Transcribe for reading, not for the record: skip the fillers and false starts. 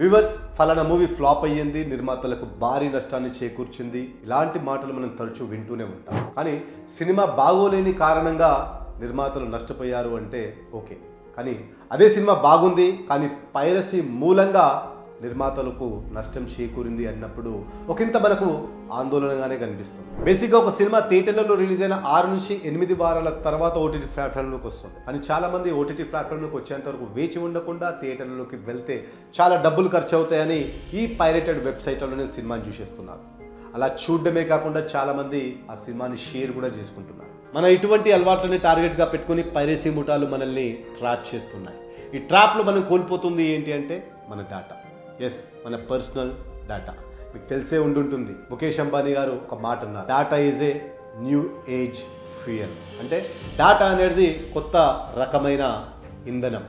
Viewers ఫలానా movie flop అయ్యింది, నిర్మాతలకు భారీ నష్టాన్ని చేకూర్చింది, ఇలాంటి మాటలు మనం తరచూ వింటూనే ఉంటాం. కానీ సినిమా బాగోలేని కారణంగా నిర్మాతలు నష్టపోయారు అంటే ఓకే, కానీ అదే సినిమా బాగుంది కానీ పైరసీ మూలంగా నిర్మాతలకు నష్టం చేకూరింది అన్నప్పుడు ఒకంత మనకు ఆందోళనగానే కనిపిస్తుంది. బేసిక్గా ఒక సినిమా థియేటర్లలో రిలీజ్ అయిన 6 నుంచి 8 వారాల తర్వాత ఓటీటీ ప్లాట్ఫామ్లోకి వస్తుంది. కానీ చాలామంది ఓటీటీ ప్లాట్ఫామ్లోకి వచ్చేంత వరకు వేచి ఉండకుండా థియేటర్లలోకి వెళ్తే చాలా డబ్బులు ఖర్చు అవుతాయని ఈ పైరేటెడ్ వెబ్సైట్లలోనే సినిమాని చూసేస్తున్నారు. అలా చూడడమే కాకుండా చాలామంది ఆ సినిమాని షేర్ కూడా చేసుకుంటున్నారు. మన ఇటువంటి అలవాట్లని టార్గెట్గా పెట్టుకుని పైరసీ ముఠాలు మనల్ని ట్రాప్ చేస్తున్నాయి. ఈ ట్రాప్లో మనం కోల్పోతుంది ఏంటి అంటే మన డేటా. ఎస్, మన పర్సనల్ డేటా. మీకు తెలిసే ఉండుంటుంది, ముఖేష్ అంబానీ గారు ఒక మాట అన్నారు, data is a new age fuel. అంటే డేటా అనేది కొత్త రకమైన ఇంధనం.